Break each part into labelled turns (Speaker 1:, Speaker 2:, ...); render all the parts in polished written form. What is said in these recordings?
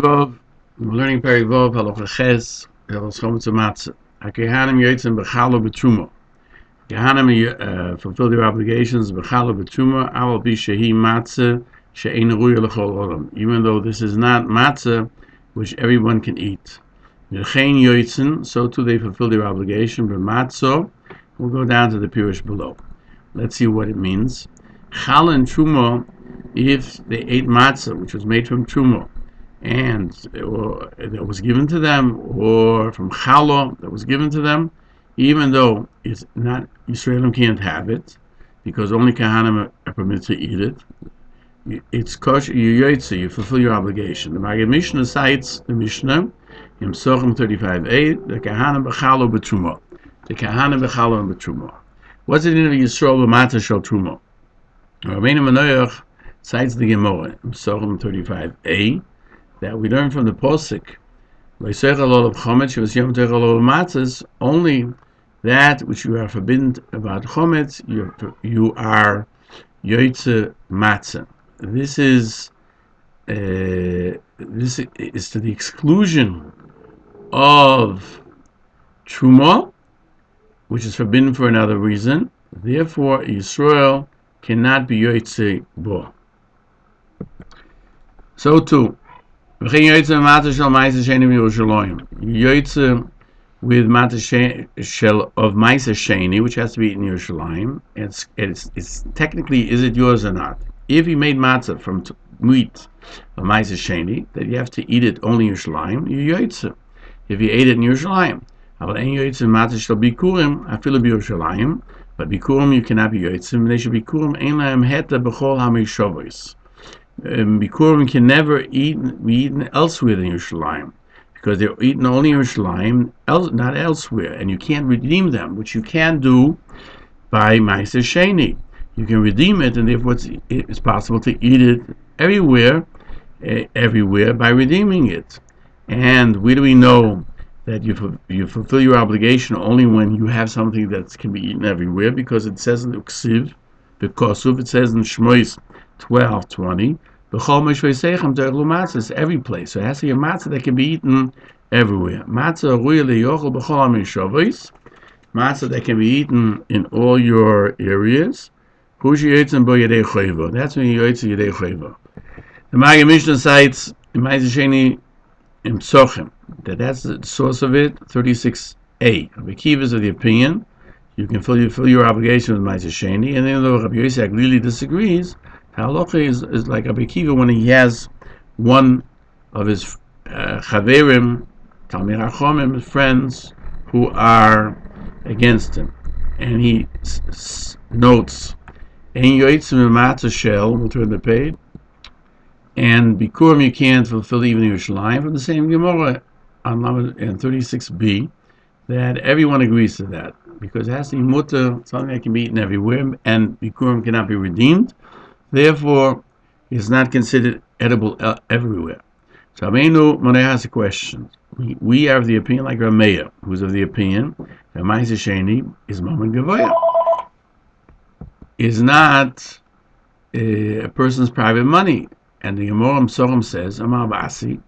Speaker 1: Vov. We're learning Perek Vov, Halacha Ches, Hilchos Chametz U'Matzah. HaKohanim yotzim b'chalo b'truma. Kohanim fulfill their obligations b'chalo b'truma. Aval bi shehi matzah she'ein ruya l'chol olam. Even though this is not matzah, which everyone can eat. Mechon yotzim, so too they fulfill their obligation b'matzah. We'll go down to the Peirush below. Let's see what it means. Chal and truma, if they ate matzah, which was made from truma, and that was given to them, or from challah that was given to them, even though it's not, Yisraelim can't have it, because only Kohanim are permitted to eat it. It's kosher, you fulfill your obligation. The Maggid Mishnah cites the Mishnah in Sukka 35a, the Kohanim b'chalo b'truma. The Kohanim b'chalo b'truma. What's it in the Yisrael b'matzah shel truma? Rabbeinu Manoach cites the Gemara in Sukka 35a, that we learn from the posuk, only that which you are forbidden about chometz, you are yoytze matzah. This is to the exclusion of truma, which is forbidden for another reason. Therefore, Yisrael cannot be yoytze bo. So too, yoytze with matzah shel of ma'aser sheni, which has to be eaten in Yerushalayim. It's technically, is it yours or not? If you made matzah from meat of ma'aser sheni, that you have to eat it only in Yerushalayim, you yoytze. If you ate it in Yerushalayim, but matzah shel bikurim, afilu b'Yerushalayim, but bikurim you cannot be yoytze. They should bikurim ein lahem heta b'chol ha'meishavos. Bikurim can never be eaten elsewhere than Yerushalayim, because they're eaten only in Yerushalayim, not elsewhere, and you can't redeem them, which you can do by Ma'aser Sheni. You can redeem it, and therefore it's possible to eat it everywhere by redeeming it. And where do we know that you fulfill your obligation only when you have something that can be eaten everywhere? Because it says in the Uksiv, it says in Shmois 12:20, it's every place. So it has to be a matzah that can be eaten everywhere. Matzah that can be eaten in all your areas. That's when you yoytze yedei chayva. The Maggid Mishnah cites in Ma'aser Sheni in Psochim that's the source of it. 36a. Rabbi Akiva is of the opinion you can fulfill your obligation with Ma'aser Sheni, and then though Rabbi Yosef really disagrees, Halacha is like Rabbi Akiva when he has one of his chaverim, Talmid Chachomim, friends who are against him, and he notes, "Ein yoytzim matzah shel." We'll turn the page. And bikurim you can't fulfill even in Yerushalayim, from the same Gemara on 36b, that everyone agrees to that, because it has to be mutter, something that can be eaten everywhere, and bikurim cannot be redeemed. Therefore, it's not considered edible everywhere. So Rabbeinu Manoach has a question. We are of the opinion, like Rae Meir, who's of the opinion that Ma'aser Sheni is Mammon Gavoya, is not a person's private money. And the Gemara Psochim says, Amar Basi,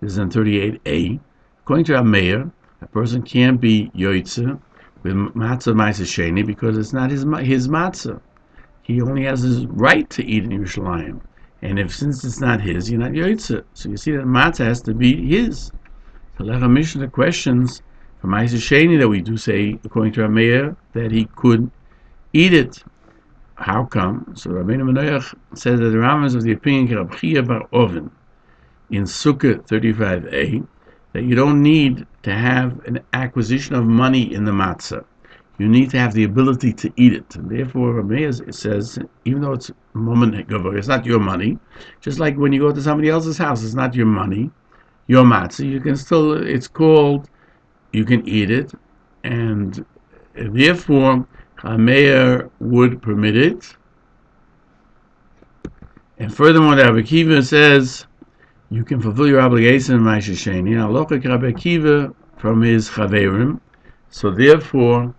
Speaker 1: this is in 38a, according to Rae Meir, a person can't be yoytze with matzah Ma'aser Sheni because it's not his matzah. He only has his right to eat in Yerushalayim, and since it's not his, you're not yoytze. So you see that matzah has to be his. So Halacha Mishnah questions from Ma'aser Sheni that we do say, according to Rae Meir, that he could eat it. How come? So Rabbeinu Manoach says that the Rambam is of the opinion Rabbi Chia bar Oven in Sukka 35a, that you don't need to have an acquisition of money in the matzah. You need to have the ability to eat it. And therefore, Rae Meir says, even though it's Mammon Gavoya, it's not your money. Just like when you go to somebody else's house, it's not your money, your matzah. You can still, it's called, you can eat it. And therefore, Rae Meir would permit it. And furthermore, Rabbi Akiva says, you can fulfill your obligation in Ma'aser Sheni. Now, look at Rabbi Akiva from his chaverim. So therefore,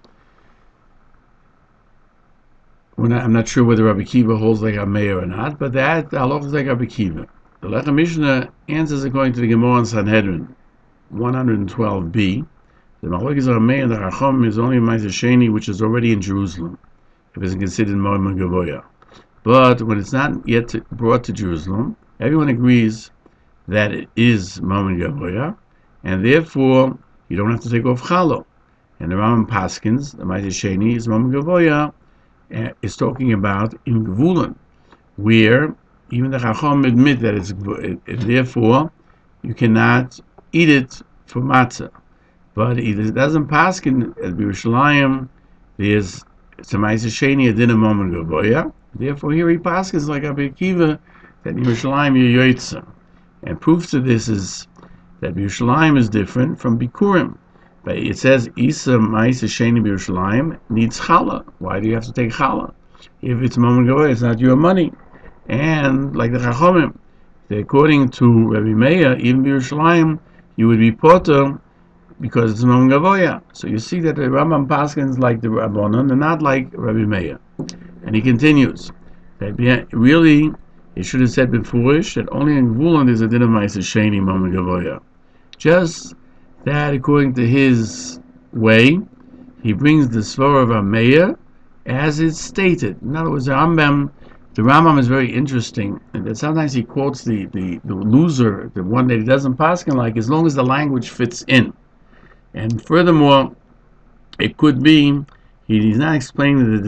Speaker 1: I'm not sure whether Rabbi Akiva holds like Rae Meir or not, but that halacha is like Rabbi Akiva. The Lechem Mishnah answers according to the Gemara in Sanhedrin 112b. The Hilchos Chametz and the Chacham is only Ma'aser Sheni, which is already in Jerusalem, if it's considered Momen Gavoya. But when it's not yet brought to Jerusalem, everyone agrees that it is Momen Gavoya, and therefore you don't have to take off Chalo. And the Rambam Paskins, the Ma'aser Sheni is Momen Gavoya, is talking about in Gvulan, where even the Chacham admit that therefore you cannot eat it for matzah. But it doesn't paskin at Yerushalayim. There's Ma'aser Sheni a dinner Momen Gavoya. Therefore, here he paskins like Rabbi Akiva that in Yerushalayim you're yoytza. And proof to this is that Yerushalayim is different from Bikurim. But it says Isa Ma'aser Sheni Yerushalayim needs challah. Why do you have to take challah? If it's Momen Gavoya, it's not your money. And like the Chachamim, according to Rabbi Meir, even Yerushalayim, you would be potter because it's Momen Gavoya. So you see that the Rambam Paskins like the Rabbanon and not like Rabbi Meir. And he continues that really he should have said before-ish that only in Gvulan there's a din of Ma'aser Sheni Momen Gavoya. Just that according to his way, he brings the Svar of Meir as it's stated. In other words, the Rambam is very interesting, and that sometimes he quotes the loser, the one that he doesn't paskin like, as long as the language fits in. And furthermore, it could be he's not explaining that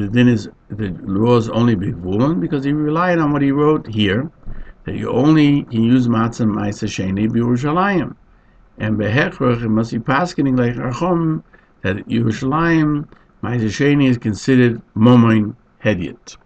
Speaker 1: the law is only b'gvulan, because he relied on what he wrote here, that you only can use matzah Ma'aser Sheni b'Yerushalayim, and behechrach it must be paskening like Rachom that Yerushalayim Ma'aser Sheni is considered momen hedyot.